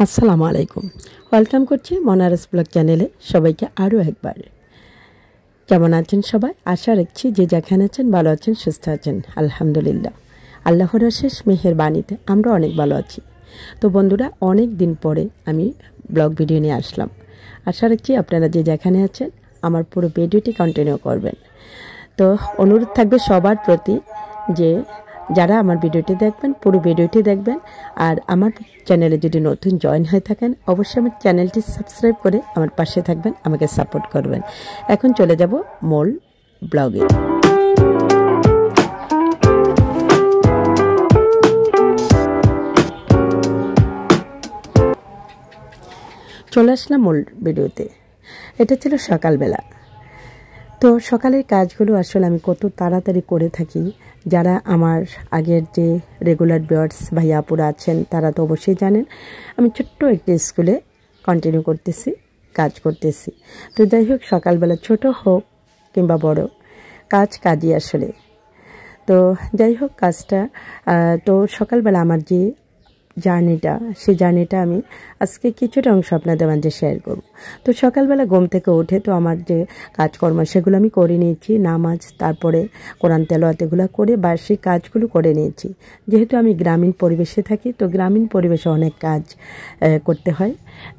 আসসালামু আলাইকুম। ওয়েলকাম করছি মনারস ব্লগ চ্যানেলে সবাইকে আরও একবার। কেমন আছেন সবাই? আশা রাখছি যে যেখানে আছেন ভালো আছেন, সুস্থ আছেন। আলহামদুলিল্লাহ, আল্লাহর অশেষ মেহেরবানিতে আমরা অনেক ভালো আছি। তো বন্ধুরা, অনেক দিন পরে আমি ব্লগ ভিডিও নিয়ে আসলাম। আশা রাখছি আপনারা যে যেখানে আছেন আমার পুরো ভিডিওটি কন্টিনিউ করবেন। তো অনুরোধ থাকবে সবার প্রতি যে যারা আমার ভিডিওটি দেখবেন পুরো ভিডিওটি দেখবেন, আর আমার চ্যানেলে যদি নতুন জয়েন হয়ে থাকেন অবশ্যই আমার চ্যানেলটি সাবস্ক্রাইব করে আমার পাশে থাকবেন, আমাকে সাপোর্ট করবেন। এখন চলে যাব মূল ব্লগে। চলে আসলাম মূল ভিডিওতে। এটা ছিল সকালবেলা। তো সকালের কাজগুলো আসলে আমি কত তাড়াতাড়ি করে থাকি। যারা আমার আগের যে রেগুলার ভিউয়ার্স ভাইয়া আপুরা আছেন তারা তো অবশ্যই জানেন আমি ছোট্ট একটি স্কুলে কন্টিনিউ করতেছি, কাজ করতেছি। তো যাই হোক, সকালবেলা ছোট হোক কিংবা বড়, কাজই আসলে। তো যাই হোক, কাজটা তো সকালবেলা আমার যে সেই জার্নিটা আমি আজকে কিছুটা অংশ আপনাদের মাঝে শেয়ার করব। তো সকালবেলা ঘুম থেকে উঠে তো আমার যে কাজকর্ম সেগুলো আমি করে নিয়েছি, নামাজ, তারপরে কোরআন তেলাওয়াত এগুলো করে বার্ষিক কাজগুলো করে নিয়েছি। যেহেতু আমি গ্রামীণ পরিবেশে থাকি, তো গ্রামীণ পরিবেশে অনেক কাজ করতে হয়।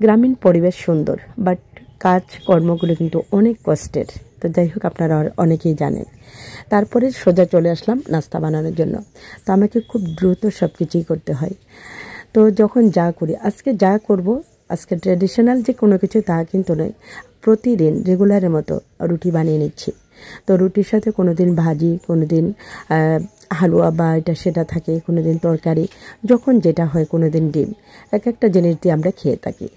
গ্রামীণ পরিবেশ সুন্দর, বাট কাজকর্মগুলো কিন্তু অনেক কষ্টের। তো যাই হোক, আপনারা অনেকেই জানেন। তারপরে সোজা চলে আসলাম নাস্তা বানানোর জন্য। তো আমাকে খুব দ্রুত সব কিছুই করতে হয়। তো যখন যা করি, আজকে যা করব, আজকে ট্র্যাডিশনাল যে কোনো কিছু তা কিন্তু নয়, প্রতিদিন রেগুলারের মতো রুটি বানিয়ে নিচ্ছি। তো রুটির সাথে কোনো দিন ভাজি, কোনো দিন হালুয়া বা এটা সেটা থাকে, কোনো দিন তরকারি, যখন যেটা হয়, কোনো দিন ডিম, এক একটা জিনিস দিয়ে আমরা খেয়ে থাকি।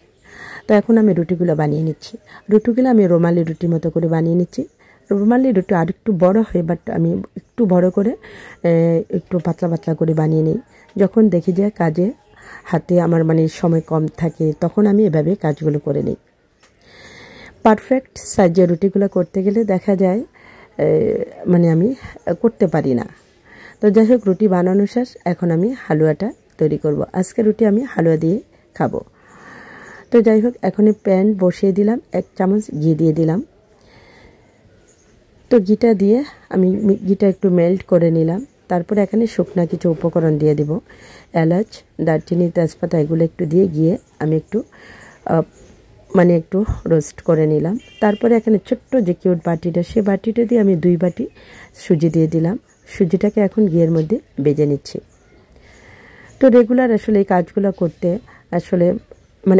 তো এখন আমি রুটিগুলো বানিয়ে নিচ্ছি। রুটিগুলো আমি রুমালি রুটির মতো করে বানিয়ে নিচ্ছি। রুমালি রুটি আর একটু বড় হয়, বাট আমি একটু বড় করে একটু পাতলা পাতলা করে বানিয়ে নিই। যখন দেখি যে কাজে হাতে আমার সময় কম থাকে, তখন আমি এভাবে কাজগুলো করে নিই। পারফেক্ট সাইজের রুটিগুলো করতে গেলে দেখা যায় আমি করতে পারি না। তো যাই হোক, রুটি বানানো শেষ। এখন আমি হালুয়াটা তৈরি করব। আজকে রুটি আমি হালুয়া দিয়ে খাবো। তো যাই হোক, এখন প্যান বসিয়ে দিলাম, 1 চামচ ঘি দিয়ে দিলাম। তো ঘিটা দিয়ে আমি ঘিটা একটু মেল্ট করে নিলাম। তারপরে এখানে শুকনা কিছু উপকরণ দিয়ে দিব, এলাচ, দারচিনি, তেজপাতা, এগুলো একটু দিয়ে গিয়ে আমি একটু একটু রোস্ট করে নিলাম। তারপরে এখানে ছোট্ট যে কিউট বাটিটা, সে বাটিটা দিয়ে আমি 2 বাটি সুজি দিয়ে দিলাম। সুজিটাকে এখন ঘিয়ের মধ্যে ভেজে নিচ্ছি। তো রেগুলার আসলে এই কাজগুলো করতে আসলে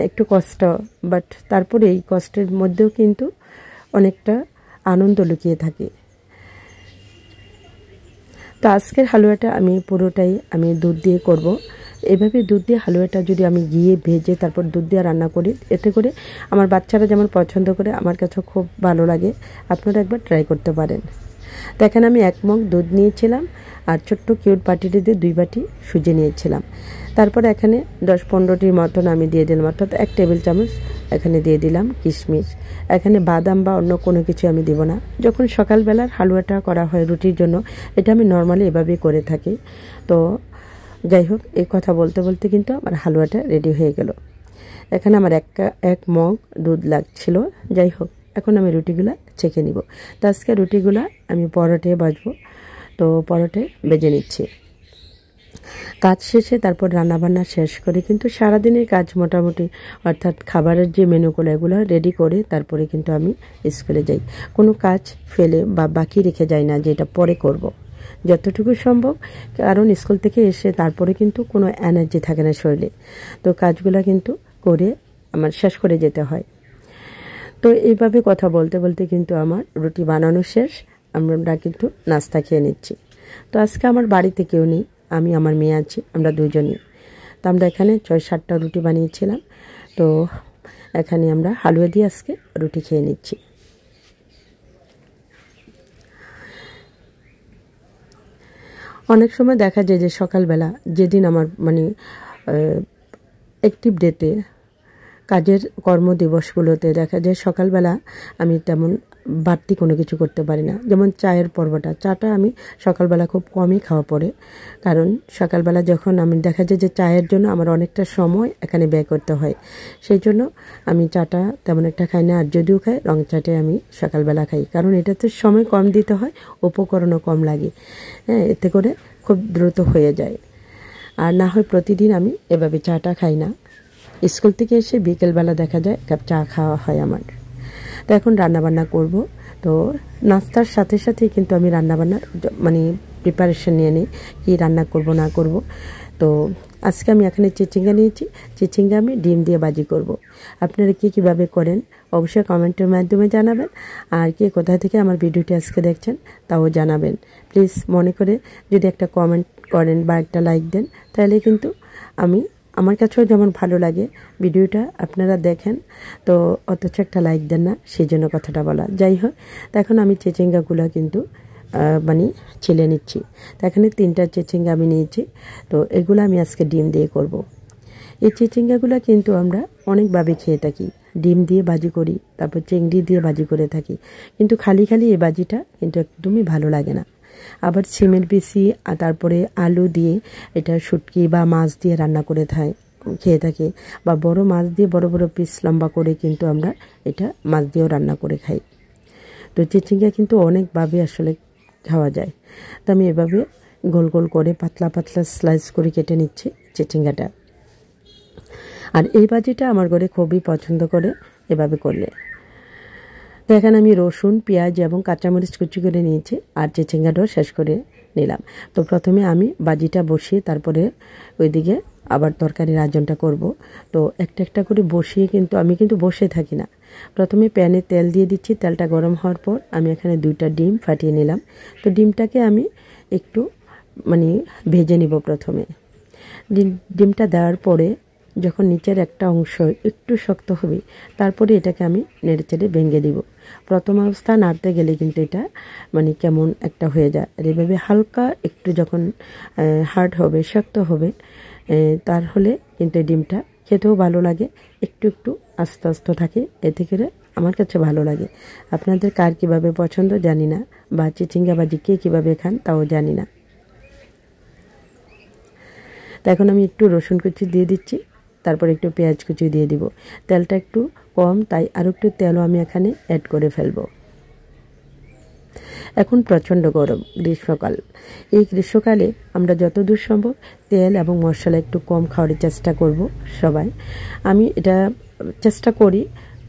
একটু কষ্ট, বাট তারপরে এই কষ্টের মধ্যেও কিন্তু অনেকটা আনন্দ লুকিয়ে থাকে। তো আজকের হালুয়াটা আমি পুরোটাই দুধ দিয়ে করব। এভাবে দুধ দিয়ে হালুয়াটা যদি আমি ঘিয়ে ভেজে তারপর দুধ দিয়ে রান্না করি, এতে করে আমার বাচ্চারা যেমন পছন্দ করে, আমার কাছে খুব ভালো লাগে। আপনারা একবার ট্রাই করতে পারেন। তো এখানে আমি 1 মগ দুধ নিয়েছিলাম, আর ছোট্ট কিউট বাটিটি দিয়ে 2 বাটি সুজি নিয়েছিলাম। তারপরে এখানে 10-15টির মতন আমি দিয়ে দিলাম, অর্থাৎ 1 টেবিল চামচ এখানে দিয়ে দিলাম কিশমিশ। এখানে বাদাম বা অন্য কোনো কিছু আমি দিব না। যখন সকালবেলার হালুয়াটা করা হয় রুটির জন্য, এটা আমি নর্মালি এভাবেই করে থাকি। তো যাই হোক, এই কথা বলতে বলতে কিন্তু আমার হালুয়াটা রেডি হয়ে গেল। এখানে আমার 1 মগ দুধ লাগছিল। যাই হোক, এখন আমি রুটিগুলা ছেঁকে নিব। তো আজকে রুটিগুলা আমি পরোটায় ভাজবো। তো পরোটায় ভেজে নিচ্ছি। কাজ শেষে তারপর রান্নাবান্না শেষ করে কিন্তু সারাদিনের কাজ মোটামুটি, অর্থাৎ খাবারের যে মেনুগুলো এগুলো রেডি করে তারপরে কিন্তু আমি স্কুলে যাই। কোনো কাজ ফেলে বা বাকি রেখে যাই না যে এটা পরে করব, যতটুকু সম্ভব। কারণ স্কুল থেকে এসে তারপরে কিন্তু কোনো এনার্জি থাকে না শরীরে। তো কাজগুলো কিন্তু করে আমার শেষ করে যেতে হয়। তো এইভাবে কথা বলতে বলতে কিন্তু আমার রুটি বানানো শেষ। আমরা কিন্তু নাস্তা খেয়ে নিচ্ছি। তো আজকে আমার বাড়িতে কেউ নেই, আমি আমার মেয়ে আছি, আমরা দুজনই। তো আমরা এখানে 6-7টা রুটি বানিয়েছিলাম। তো এখানে আমরা হালুয়া দিয়ে আজকে রুটি খেয়ে নিচ্ছি। অনেক সময় দেখা যায় যে সকালবেলা যেদিন আমার অ্যাক্টিভ ডেতে কাজের কর্মদিবসগুলোতে দেখা যায় সকালবেলা আমি তেমন বাড়তি কোনো কিছু করতে পারি না। যেমন চায়ের পর্বটা, চাটা আমি সকালবেলা খুব কমই খাওয়া পড়ে, কারণ সকালবেলা যখন আমি দেখা যায় যে চায়ের জন্য আমার অনেকটা সময় এখানে ব্যয় করতে হয়, সেই জন্য আমি চাটা তেমন একটা খাই না। আর যদিও খাই, রং চাটাই আমি সকালবেলা খাই, কারণ এটাতে সময় কম দিতে হয়, উপকরণও কম লাগে। হ্যাঁ, এতে করে খুব দ্রুত হয়ে যায়। আর না হয় প্রতিদিন আমি এভাবে চাটা খাই না। স্কুল থেকে এসে বিকেলবেলা দেখা যায় এক কাপ চা খাওয়া হয় আমার। তো এখন রান্নাবান্না করব। তো নাস্তার সাথে সাথেই কিন্তু আমি রান্নাবান্নার মানে প্রিপারেশন নিয়ে নিই, কী রান্না করব না করব। তো আজকে আমি এখানে চিচিঙ্গা নিয়েছি, চিচিঙ্গা আমি ডিম দিয়ে ভাজি করব। আপনারা কীভাবে করেন অবশ্যই কমেন্টের মাধ্যমে জানাবেন। আর কে কোথা থেকে আমার ভিডিওটি আজকে দেখছেন তাও জানাবেন। প্লিজ মনে করে যদি একটা কমেন্ট করেন বা একটা লাইক দেন, তাহলে কিন্তু আমার কাছেও যেমন ভালো লাগে ভিডিওটা আপনারা দেখেন, তো অথচ একটা লাইক দেন না, সেই জন্য কথাটা বলা। যাই হোক, তো এখন আমি চিচিঙ্গাগুলো কিন্তু মানে ছিলে নিচ্ছি। তো এখানে 3টা চিচিঙ্গা আমি নিয়েছি। তো এগুলো আমি আজকে ডিম দিয়ে করব। এই চিচিঙ্গাগুলো কিন্তু আমরা অনেকভাবে খেয়ে থাকি। ডিম দিয়ে ভাজি করি, তারপর চিংড়ি দিয়ে ভাজি করে থাকি, কিন্তু খালি এই ভাজিটা কিন্তু একদমই ভালো লাগে না। আবার সিমের বিচি আর তারপরে আলু দিয়ে এটা শুটকি বা মাছ দিয়ে রান্না করে খেয়ে থাকি, বা বড় মাছ দিয়ে বড় বড় পিস লম্বা করে কিন্তু আমরা এটা মাছ দিয়েও রান্না করে খাই। তো চিচিঙ্গা কিন্তু অনেকভাবে আসলে খাওয়া যায়। তো আমি এভাবে গোল গোল করে পাতলা স্লাইস করে কেটে নিচ্ছি চিচিঙ্গাটা। আর এই ভাজিটা আমার ঘরে খুবই পছন্দ করে এভাবে করলে। তো এখানে আমি রসুন, পেঁয়াজ এবং কাঁচামরিচ কুচি করে নিয়েছি, আর চিচিঙ্গাটাও শেষ করে নিলাম। তো প্রথমে আমি ভাজিটা বসিয়ে তারপরে ওইদিকে আবার তরকারির আয়োজনটা করব। তো একটা করে বসিয়ে কিন্তু আমি বসে থাকি না। প্রথমে প্যানে তেল দিয়ে দিচ্ছি, তেলটা গরম হওয়ার পর আমি এখানে 2টা ডিম ফাটিয়ে নিলাম। তো ডিমটাকে আমি একটু মানে ভেজে নিব প্রথমে। ডিমটা দেওয়ার পরে যখন নিচের একটা অংশ একটু শক্ত হবে, তারপরে এটাকে আমি নেড়েচেড়ে ভেঙে দিব। প্রথম অবস্থা নাড়তে গেলে কিন্তু এটা মানে কেমন একটা হয়ে যায়। আর এভাবে হালকা একটু যখন হার্ড হবে, শক্ত হবে, তার হলে কিন্তু এই ডিমটা খেতেও ভালো লাগে, একটু আস্তে থাকে, এতে করে আমার কাছে ভালো লাগে। আপনাদের কার কীভাবে পছন্দ জানি না, বা চিচিঙ্গা ভাজি কে কীভাবে খান তাও জানি না। তো এখন আমি একটু রসুন কুচি দিয়ে দিচ্ছি, তারপর একটু পেঁয়াজ কুচি দিয়ে দিব। তেলটা একটু কম, তাই আরও একটু তেলও আমি এখানে অ্যাড করে ফেলব। এখন প্রচণ্ড গরম, গ্রীষ্মকাল। এই গ্রীষ্মকালে আমরা যতদূর সম্ভব তেল এবং মশলা একটু কম খাওয়ার চেষ্টা করব সবাই। আমি এটা চেষ্টা করি,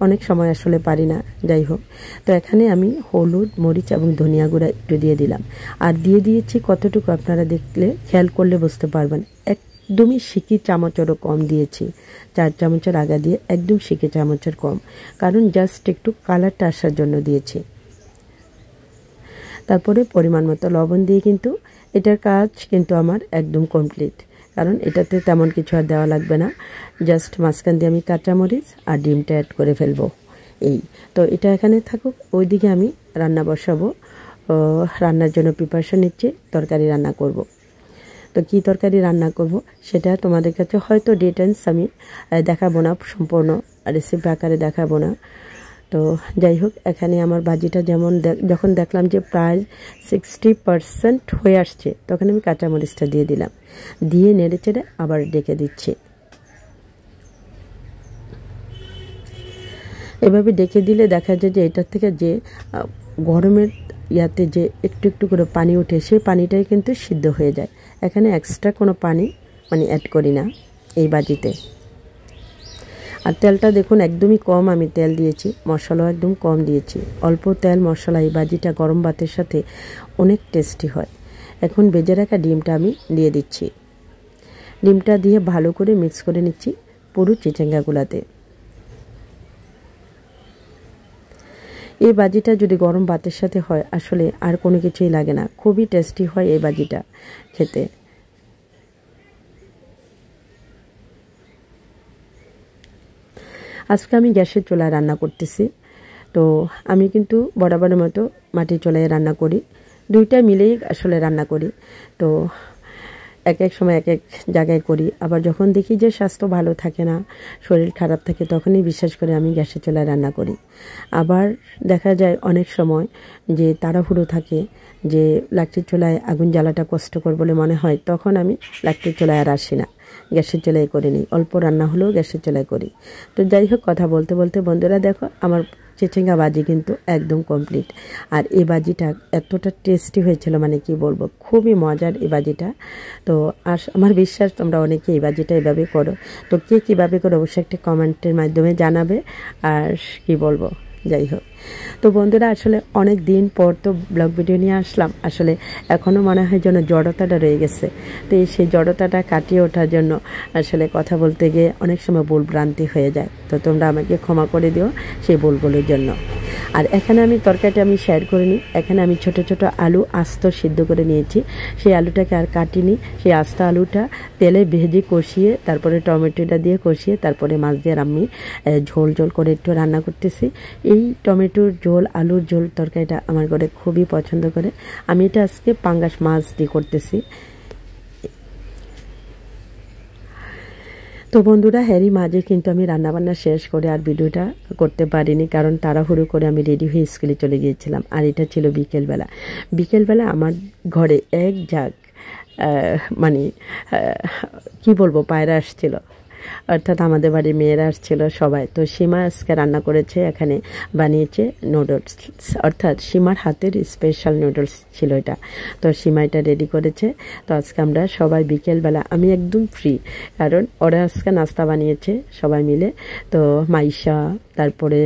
অনেক সময় আসলে পারি না। যাই হোক, তো এখানে আমি হলুদ, মরিচ এবং ধনিয়া গুঁড়া একটু দিয়ে দিলাম। আর দিয়ে দিয়েছি কতটুকু আপনারা দেখলে খেয়াল করলে বুঝতে পারবেন, একদমই সিকি চামচেরও কম দিয়েছি। 4 চামচের আগা দিয়ে একদম সিকি চামচের কম, কারণ জাস্ট একটু কালারটা আসার জন্য দিয়েছি। তারপরে পরিমাণ মতো লবণ দিয়ে কিন্তু এটার কাজ কিন্তু আমার একদম কমপ্লিট, কারণ এটাতে তেমন কিছু আর দেওয়া লাগবে না। জাস্ট মাঝখান দিয়ে আমি কাঁচামরিচ আর ডিমটা অ্যাড করে ফেলবো। এই তো এটা এখানে থাকুক, ওইদিকে আমি রান্না বসাবো। রান্নার জন্য প্রিপারেশন নিচ্ছি, তরকারি রান্না করব। তো কী তরকারি রান্না করব সেটা তোমাদের কাছে হয়তো ডিটেলস আমি দেখাবো না, সম্পূর্ণ রেসিপি আকারে দেখাবো না। তো যাই হোক, এখানে আমার ভাজিটা যখন দেখলাম যে প্রায় 60% হয়ে আসছে, তখন আমি কাঁচামরিচটা দিয়ে দিলাম, দিয়ে নেড়েচেড়ে আবার ডেকে দিচ্ছি। এভাবে ডেকে দিলে দেখা যায় যে এটার থেকে যে গরমের ইয়াতে যে একটু করে পানি ওঠে, সেই পানিটাই কিন্তু সিদ্ধ হয়ে যায়। এখানে এক্সট্রা কোনো পানি অ্যাড করি না এই ভাজিতে। আর তেলটা দেখুন একদমই কম আমি তেল দিয়েছি, মশলাও একদম কম দিয়েছি। অল্প তেল মশলা এই ভাজিটা গরম ভাতের সাথে অনেক টেস্টি হয়। এখন ভেজে রাখা ডিমটা আমি দিয়ে দিচ্ছি। ডিমটা দিয়ে ভালো করে মিক্স করে নিচ্ছি পুরো চিচিঙ্গাগুলাতে। এই ভাজিটা যদি গরম ভাতের সাথে হয়, আসলে আর কোনো কিছুই লাগে না, খুবই টেস্টি হয় এই ভাজিটা খেতে। আজকে আমি গ্যাসের চুলায় রান্না করতেছি। তো আমি কিন্তু বরাবরের মতো মাটির চুলায় রান্না করি, দুইটা মিলেই আসলে রান্না করি। তো এক এক সময় এক এক জায়গায় করি, আবার যখন দেখি যে স্বাস্থ্য ভালো থাকে না, শরীর খারাপ থাকে, তখনই বিশ্বাস করে আমি গ্যাসের চুলায় রান্না করি। আবার দেখা যায় অনেক সময় যে তাড়াহুড়ো থাকে, যে লাকড়ির চুলায় আগুন জ্বালাটা কষ্টকর বলে মনে হয়, তখন আমি লাকড়ির চুলায় আর আসি না, গ্যাসের চুলায় করে নিই। অল্প রান্না হলেও গ্যাসের চুলায় করি। তো যাই হোক, কথা বলতে বলতে বন্ধুরা দেখো আমার চিচিঙ্গা ভাজি কিন্তু একদম কমপ্লিট। আর এই ভাজিটা এতটা টেস্টি হয়েছিল, মানে কি বলবো, খুবই মজার এই ভাজিটা। তো আমার বিশ্বাস তোমরা অনেকে এই ভাজিটা এভাবে করো। তো কে কীভাবে করো অবশ্যই একটা কমেন্টের মাধ্যমে জানাবে। আর কি বলবো, যাই হোক। তো বন্ধুরা আসলে অনেক দিন পর তো ব্লগ ভিডিও নিয়ে আসলাম। আসলে এখনও মনে হয় যেন জড়তাটা রয়ে গেছে। তো সেই জড়তাটা কাটিয়ে ওঠার জন্য আসলে কথা বলতে গিয়ে অনেক সময় ভুল ভ্রান্তি হয়ে যায়। তো তোমরা আমাকে ক্ষমা করে দিও সেই ভুলগুলোর জন্য। আর এখানে আমি তরকারিটা আমি শেয়ার করে নিই। এখানে আমি ছোট ছোট আলু আস্ত সিদ্ধ করে নিয়েছি। সেই আলুটাকে আর কাটিনি, সেই আস্ত আলুটা তেলে ভেজে কষিয়ে, তারপরে টমেটোটা দিয়ে কষিয়ে, তারপরে মাছ দিয়ে আমি ঝোল ঝোল করে একটু রান্না করতেছি। এই টমেটোর ঝোল, আলুর ঝোল তরকারিটা আমার ঘরে খুবই পছন্দ করে। আমি এটা আজকে পাঙ্গাস মাছ দিয়ে করতেছি। তো বন্ধুরা, হ্যারি মাঝে কিন্তু আমি রান্নাবান্না শেষ করে আর ভিডিওটা করতে পারিনি, কারণ তাড়াহুড়ো করে আমি রেডি হয়ে স্কুলে চলে গিয়েছিলাম। আর এটা ছিল বিকেলবেলা। বিকেলবেলা আমার ঘরে এক ঝাঁক মানে কি বলবো, পায়রা আসছিল, অর্থাৎ আমাদের বাড়ির মেয়েরা আসছিল সবাই। তো সীমা আজকে রান্না করেছে, এখানে বানিয়েছে নুডলস, অর্থাৎ সীমার হাতের স্পেশাল নুডলস ছিল এটা। তো সীমা এটা রেডি করেছে। তো আজকে আমরা সবাই বিকেলবেলা, আমি একদম ফ্রি, কারণ ওরা আজকে নাস্তা বানিয়েছে সবাই মিলে। তো মাইশা, তারপরে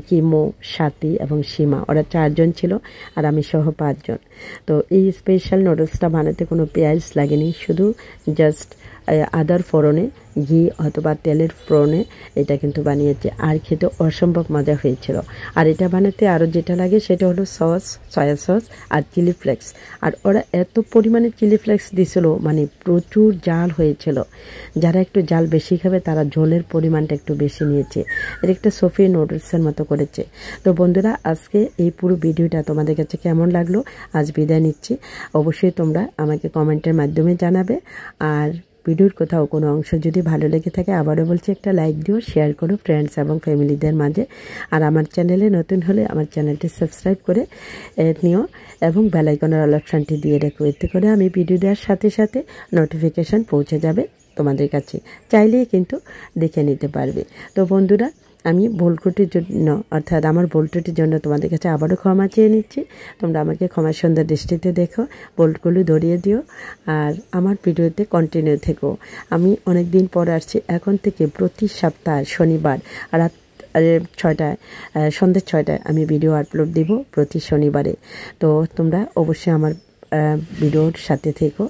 কিমো, সাথী এবং সীমা, ওরা 4 জন ছিল, আর আমি সহ 5 জন। তো এই স্পেশাল নুডলসটা বানাতে কোনো পেঁয়াজ লাগেনি, শুধু জাস্ট আদার ফোড়নে, ঘি অথবা তেলের ফোড়নে এটা কিন্তু বানিয়েছে। আর খেতে অসম্ভব মজা হয়েছিল। আর এটা বানাতে আরও যেটা লাগে সেটা হলো সস, সয়া সস আর চিলি ফ্লেক্স। আর ওরা এত পরিমাণে চিলি ফ্লেক্স দিছিল, মানে প্রচুর জাল হয়েছিল। যারা একটু জাল বেশি খাবে তারা ঝোলের পরিমাণটা একটু বেশি নিয়েছে। এটা একটা সফি নুডলসের মতো করেছে। তো বন্ধুরা, আজকে এই পুরো ভিডিওটা তোমাদের কাছে কেমন লাগলো, আজ বিদায় নিচ্ছি। অবশ্যই তোমরা আমাকে কমেন্টের মাধ্যমে জানাবে। আর ভিডিওর কোথাও কোনো অংশ যদি ভালো লেগে থাকে, আবারও বলছি একটা লাইক দিও, শেয়ার করো ফ্রেন্ডস এবং ফ্যামিলিদের মাঝে। আর আমার চ্যানেলে নতুন হলে আমার চ্যানেলটি সাবস্ক্রাইব করে নিও এবং বেল আইকনের অল অপশানটি দিয়ে রেখো। এতে করে আমি ভিডিও দেওয়ার সাথে সাথে নোটিফিকেশান পৌঁছে যাবে তোমাদের কাছে, চাইলেই কিন্তু দেখে নিতে পারবে। তো বন্ধুরা, আমি ভুল ত্রুটির জন্য, অর্থাৎ আমার ভুল ত্রুটির জন্য তোমাদের কাছে আবারও ক্ষমা চেয়ে নিচ্ছি। তোমরা আমাকে ক্ষমা সুন্দর দৃষ্টিতে দেখো, ভুলগুলো ধরিয়ে দিও। আর আমার ভিডিওতে কন্টিনিউ থেকো। আমি অনেক দিন পর আসছি, এখন থেকে প্রতি সপ্তাহ শনিবার রাত 6টায়, সন্ধ্যে 6টায় আমি ভিডিও আপলোড দিব প্রতি শনিবারে। তো তোমরা অবশ্যই আমার ভিডিওর সাথে থেকো।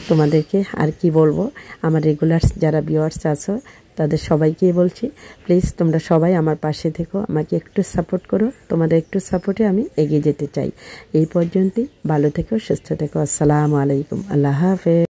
তোমাদেরকে আর কি বলবো, আমার রেগুলার যারা ভিউয়ার্স আছো তাদের সবাইকেই বলছি, প্লিজ তোমরা সবাই আমার পাশে থেকো, আমাকে একটু সাপোর্ট করো। তোমাদের একটু সাপোর্টে আমি এগিয়ে যেতে চাই। এই পর্যন্তই, ভালো থেকো, সুস্থ থেকো। আসসালামু আলাইকুম, আল্লাহ হাফেজ।